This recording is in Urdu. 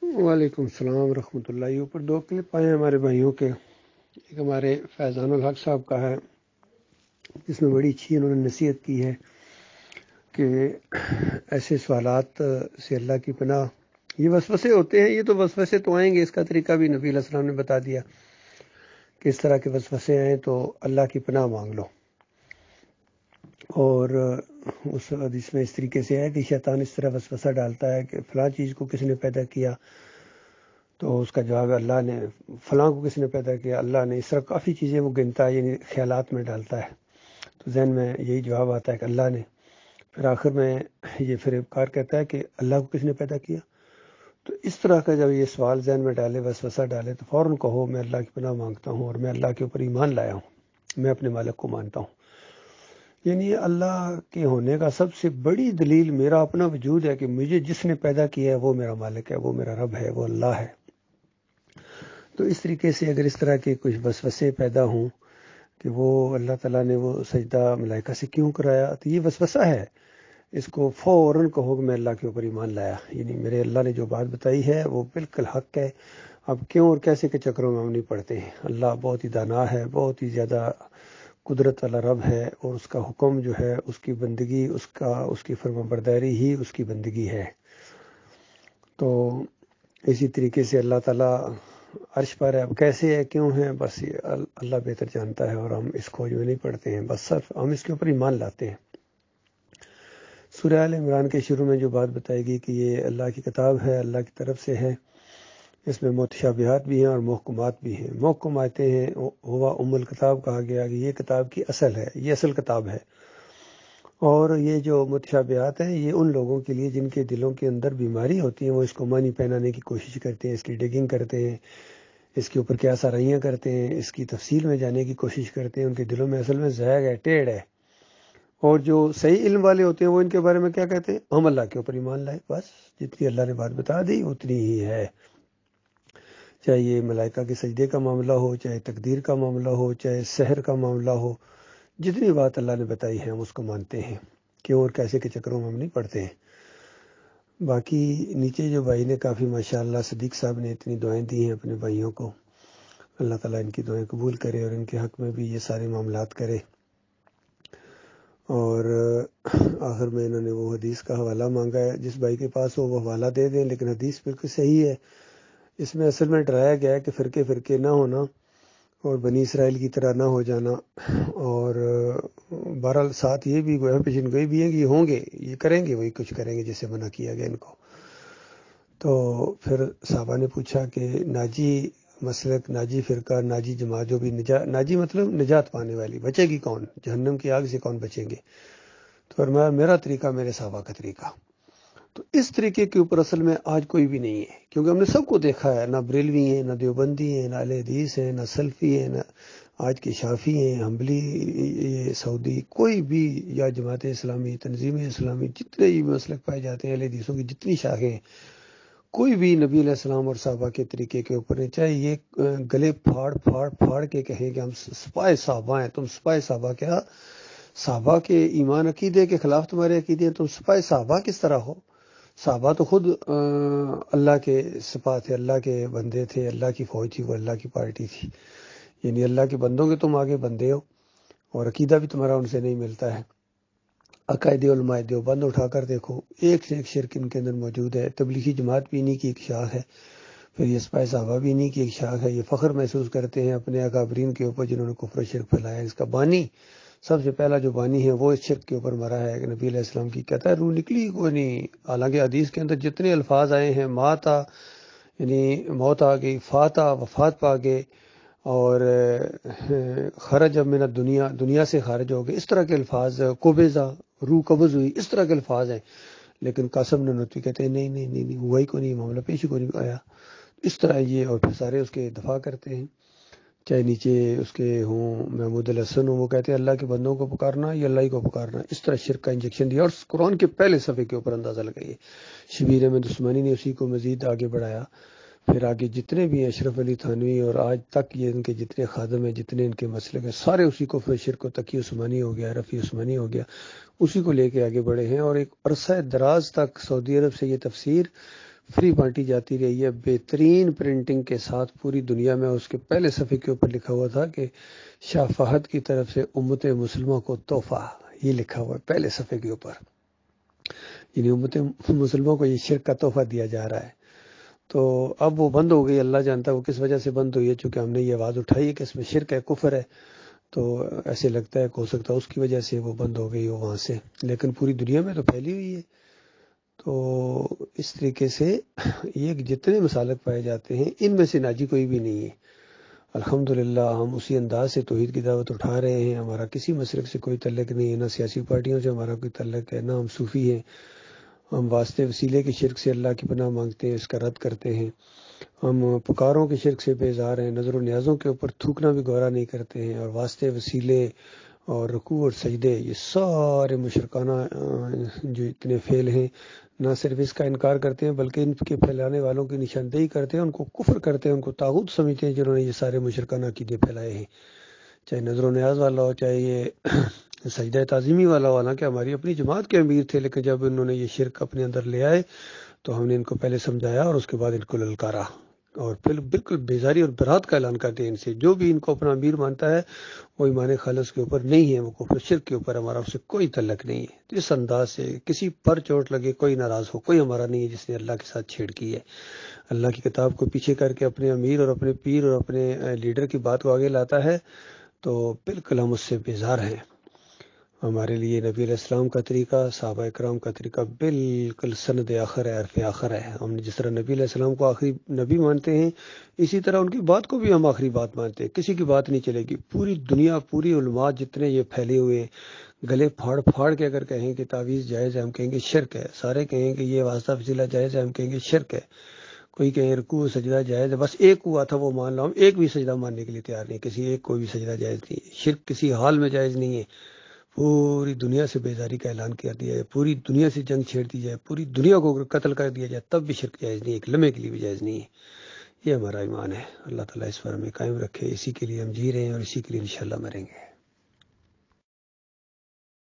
وعلیکم السلام ورحمۃ اللہ۔ اوپر دو کلپ آئے ہیں ہمارے بھائیوں کے، ایک ہمارے فیضان الحق صاحب کا ہے جس میں بڑی اچھی انہوں نے نصیحت کی ہے کہ ایسے سوالات سے اللہ کی پناہ، یہ وسوسے ہوتے ہیں، یہ تو وسوسے تو آئیں گے، اس کا طریقہ بھی نبی علیہ السلام نے بتا دیا کہ اس طرح کے وسوسے آئیں تو اللہ کی پناہ مانگ لو۔ اور اس حدیث میں اس طریقے سے ہے کہ شیطان اس طرح وسوسہ ڈالتا ہے کہ فلاں چیز کو کس نے پیدا کیا، تو اس کا جواب ہے اللہ نے۔ فلاں کو کس نے پیدا کیا؟ اللہ نے۔ اس طرح کافی چیزیں وہ گنتا ہے، یعنی خیالات میں ڈالتا ہے، تو ذہن میں یہی جواب آتا ہے کہ اللہ نے۔ پھر آخر میں یہ فریب کہتا ہے کہ اللہ کو کس نے پیدا کیا؟ تو اس طرح کا جب یہ سوال ذہن میں ڈالے، وسوسہ ڈالے، تو فوراً کہو میں اللہ کی پناہ مانگتا ہوں اور میں اللہ کے اوپر ایمان لایا ہوں، میں اپنے مالک کو مانتا ہوں۔ یعنی اللہ کے ہونے کا سب سے بڑی دلیل میرا اپنا وجود ہے کہ مجھے جس نے پیدا کیا ہے وہ میرا مالک ہے، وہ میرا رب ہے، وہ اللہ ہے۔ تو اس طریقے سے اگر اس طرح کے کچھ وسوسے پیدا ہوں کہ وہ اللہ تعالیٰ نے وہ سجدہ ملائکہ سے کیوں کرایا، تو یہ وسوسہ ہے، اس کو فوراً کہو کہ میں اللہ کے اوپر ایمان لایا، یعنی میرے اللہ نے جو بات بتائی ہے وہ بالکل حق ہے۔ اب کیوں اور کیسے کے چکروں میں ہم نہیں پڑتے ہیں۔ اللہ بہت ہی دانا ہے، بہت ہی زیادہ قدرت والا رب ہے، اور اس کا حکم جو ہے، اس کی بندگی، اس کی فرمانبرداری ہی اس کی بندگی ہے۔ تو اسی طریقے سے اللہ تعالیٰ عرش پر ہے، اب کیسے ہے، کیوں ہے، بس یہ اللہ بہتر جانتا ہے، اور ہم اس کھوج میں نہیں پڑتے ہیں، بس صرف ہم اس کے اوپر ایمان لاتے ہیں۔ سورہ آل عمران کے شروع میں جو بات بتائی گئی کہ یہ اللہ کی کتاب ہے، اللہ کی طرف سے ہے، اس میں متشابہات بھی ہیں اور محکمات بھی ہیں۔ محکم آتے ہیں، ہوا الکتاب کہا گیا کہ یہ کتاب کی اصل ہے، یہ اصل کتاب ہے۔ اور یہ جو متشابہات ہیں یہ ان لوگوں کے لیے جن کے دلوں کے اندر بیماری ہوتی ہیں، وہ اس کو معنی پہنانے کی کوشش کرتے ہیں، اس کی ڈگنگ کرتے ہیں، اس کے اوپر کیا سرائیاں کرتے ہیں، اس کی تفصیل میں جانے کی کوشش کرتے ہیں۔ ان کے دلوں میں اصل میں زیغ ہے، ٹیڑھ ہے۔ اور جو صحیح علم والے ہوتے ہیں وہ ان کے بارے میں کیا کہتے ہیں؟ ہم اللہ کے اوپر ایمان لائے، بس جتنی اللہ نے بات بتا دی اتنی ہی ہے۔ چاہے یہ ملائکہ کے سجدے کا معاملہ ہو، چاہے تقدیر کا معاملہ ہو، چاہے سحر کا معاملہ ہو، جتنی بات اللہ نے بتائی ہے ہم اس کو مانتے ہیں، کیوں اور کیسے کے چکروں میں ہم نہیں پڑتے ہیں۔ باقی نیچے جو بھائی نے کافی ماشاءاللہ صدیق صاحب نے اتنی دعائیں دی ہیں اپنے بھائیوں کو، اللہ تعالیٰ ان کی دعائیں قبول کرے اور ان کے حق میں بھی یہ سارے معاملات کرے۔ اور آخر میں انہوں نے وہ حدیث کا حوالہ مانگا ہے، جس بھائی کے پاس ہو وہ حوالہ دے دیں، لیکن حدیث بالکل صحیح ہے۔ اس میں اصل میں ڈرایا گیا ہے کہ فرقے نہ ہونا اور بنی اسرائیل کی طرح نہ ہو جانا، اور بہرحال ساتھ یہ بھی گویا پیشن گوئی بھی ہے کہ یہ ہوں گے، یہ کریں گے، وہی کچھ کریں گے جس سے منع کیا گیا ان کو۔ تو پھر صحابہ نے پوچھا کہ ناجی مسلک، ناجی فرقہ، ناجی جماعت جو بھی ناجی مطلب نجات پانے والی، بچے گی کون؟ جہنم کی آگ سے کون بچیں گے؟ تو فرمایا میرا طریقہ میرے صحابہ کا طریقہ۔ تو اس طریقے کے اوپر اصل میں آج کوئی بھی نہیں ہے، کیونکہ ہم نے سب کو دیکھا ہے، نہ بریلوی ہیں، نہ دیوبندی ہیں، نہ اہل حدیث ہیں، نہ سلفی ہیں، نہ آج کے شافی ہیں، حنبلی، یہ سعودی، کوئی بھی، یا جماعت اسلامی، تنظیم اسلامی، جتنے بھی مسلک پائے جاتے ہیں، اہل حدیثوں کی جتنی شاخیں ہیں، کوئی بھی نبی علیہ السلام اور صحابہ کے طریقے کے اوپر نہیں۔ چاہے یہ گلے پھاڑ کے کہیں کہ ہم سپاہ صحابہ ہیں، تم سپاہ صحابہ کیا؟ صحابہ کے ایمان عقیدے کے خلاف تمہارے عقیدے ہیں، تم سپاہ صحابہ کس طرح ہو؟ صحابہ تو خود اللہ کے سپاہ تھے، اللہ کے بندے تھے، اللہ کی فوج تھی، وہ اللہ کی پارٹی تھی، یعنی اللہ کے بندوں کے تم آگے بندے ہو، اور عقیدہ بھی تمہارا ان سے نہیں ملتا ہے۔ عقائد علماء دیوبند اٹھا کر دیکھو، ایک سے ایک شرک ان کے اندر موجود ہے۔ تبلیغی جماعت بھی انہی کی ایک شاخ ہے، پھر یہ سپاہ صحابہ بھی انہی کی ایک شاخ ہے۔ یہ فخر محسوس کرتے ہیں اپنے اکابرین کے اوپر جنہوں نے کفر و شرک پھیلایا۔ اس کا بانی، سب سے پہلا جو بانی ہے وہ اس شرک کے اوپر مرا ہے کہ نبی علیہ السلام کی کہتا ہے روح نکلی کوئی نہیں۔ حالانکہ حدیث کے اندر جتنے الفاظ آئے ہیں، ماتا یعنی موت آ گئی، فاتا وفات پا گئے، اور خرج من الدنیا، دنیا سے خارج ہو گئے، اس طرح کے الفاظ، قبضہ، روح قبض ہوئی، اس طرح کے الفاظ ہیں، لیکن قاسم ننوتوی کہتے ہیں نہیں نہیں نہیں نہیں، ہوا ہی کو نہیں، معاملہ پیش ہی کو نہیں آیا، اس طرح یہ، اور پھر سارے اس کے دفاع کرتے ہیں۔ چاہے نیچے اس کے ہوں محمود الحسن ہوں، وہ کہتے ہیں اللہ کے بندوں کو پکارنا یا اللہ ہی کو پکارنا، اس طرح شرک کا انجیکشن دیا، اور قرآن کے پہلے صفحے کے اوپر اندازہ لگائیے۔ شبیر احمد عثمانی نے اسی کو مزید آگے بڑھایا، پھر آگے جتنے بھی ہیں، اشرف علی تھانوی، اور آج تک یہ ان کے جتنے خادم ہیں، جتنے ان کے مسلک ہیں، سارے اسی کو، پھر شرک و تقی عثمانی ہو گیا، رفیع عثمانی ہو گیا، اسی کو لے کے آگے بڑھے ہیں، اور ایک عرصہ دراز تک سعودی عرب سے یہ تفسیر فری بانٹی جاتی رہی ہے بہترین پرنٹنگ کے ساتھ پوری دنیا میں. اس کے پہلے صفحے کے اوپر لکھا ہوا تھا کہ شاہ فہد کی طرف سے امت مسلمہ کو تحفہ، یہ لکھا ہوا ہے پہلے صفحے کے اوپر، یعنی امت مسلموں کو یہ شرک کا تحفہ دیا جا رہا ہے. تو اب وہ بند ہو گئی، اللہ جانتا ہے وہ کس وجہ سے بند ہوئی ہے، چونکہ ہم نے یہ آواز اٹھائی ہے کہ اس میں شرک ہے، کفر ہے، تو ایسے لگتا ہے کہ ہو سکتا ہے اس کی وجہ سے وہ بند ہو گئی ہو وہاں سے، لیکن پوری دنیا میں تو پھیلی ہوئی ہے. تو اس طریقے سے یہ جتنے مسالک پائے جاتے ہیں ان میں سے ناجی کوئی بھی نہیں ہے. الحمدللہ ہم اسی انداز سے توحید کی دعوت اٹھا رہے ہیں. ہمارا کسی مسلک سے کوئی تعلق نہیں ہے، نہ سیاسی پارٹیوں سے ہمارا کوئی تعلق ہے، نہ ہم صوفی ہیں. ہم واسطے وسیلے کے شرک سے اللہ کی پناہ مانگتے ہیں، اس کا رد کرتے ہیں. ہم پکاروں کے شرک سے بیزار ہیں، نظر و نیازوں کے اوپر تھوکنا بھی گوارا نہیں کرتے ہیں، اور واسطے وسیلے اور رکوع اور سجدے یہ سارے مشرکانہ جو اتنے فعل ہیں، نہ صرف اس کا انکار کرتے ہیں بلکہ ان کے پھیلانے والوں کی نشاندہی کرتے ہیں، ان کو کفر کرتے ہیں، ان کو طاغوت سمجھتے ہیں جنہوں نے یہ سارے مشرکانہ عقیدے پھیلائے ہیں، چاہے نظر و نیاز والا ہو، چاہے یہ سجدہ تعظیمی والا ہو. حالانکہ ہماری اپنی جماعت کے امیر تھے، لیکن جب انہوں نے یہ شرک اپنے اندر لے آئے تو ہم نے ان کو پہلے سمجھایا اور اس کے بعد ان کو للکارا، اور پھر بالکل بیزاری اور برات کا اعلان کرتے ہیں ان سے. جو بھی ان کو اپنا امیر مانتا ہے وہ ایمان خالص کے اوپر نہیں ہے، وہ کفر شرک کے اوپر، ہمارا اس سے کوئی تعلق نہیں ہے. تو اس انداز سے کسی پر چوٹ لگے، کوئی ناراض ہو، کوئی ہمارا نہیں ہے جس نے اللہ کے ساتھ چھیڑ کی ہے. اللہ کی کتاب کو پیچھے کر کے اپنے امیر اور اپنے پیر اور اپنے لیڈر کی بات کو آگے لاتا ہے تو بالکل ہم اس سے بیزار ہیں. ہمارے لیے نبی علیہ السلام کا طریقہ، صحابہ اکرام کا طریقہ بالکل سند آخر ہے، عرف آخر ہے. ہم جس طرح نبی علیہ السلام کو آخری نبی مانتے ہیں، اسی طرح ان کی بات کو بھی ہم آخری بات مانتے ہیں. کسی کی بات نہیں چلے گی. پوری دنیا، پوری علماء جتنے یہ پھیلے ہوئے گلے پھاڑ پھاڑ کے اگر کہیں کہ تعویذ جائز ہے، ہم کہیں گے شرک ہے. سارے کہیں کہ یہ واسطہ وسیلہ جائز ہے، ہم کہیں گے شرک ہے. کوئی کہیں رکوع سجدہ جائز ہے، بس ایک ہوا تھا وہ مان لو، ہم ایک بھی سجدہ ماننے کے لیے تیار نہیں. کسی ایک کوئی بھی سجدہ جائز نہیں ہے. شرک کسی حال میں جائز نہیں ہے. پوری دنیا سے بیزاری کا اعلان کر دیا جائے، پوری دنیا سے جنگ چھیڑ دی جائے، پوری دنیا کو قتل کر دیا جائے، تب بھی شرک جائز نہیں ہے، ایک لمحے کے لیے بھی جائز نہیں ہے. یہ ہمارا ایمان ہے. اللہ تعالیٰ اس پر ہمیں قائم رکھے. اسی کے لیے ہم جی رہے ہیں اور اسی کے لیے انشاءاللہ مریں گے.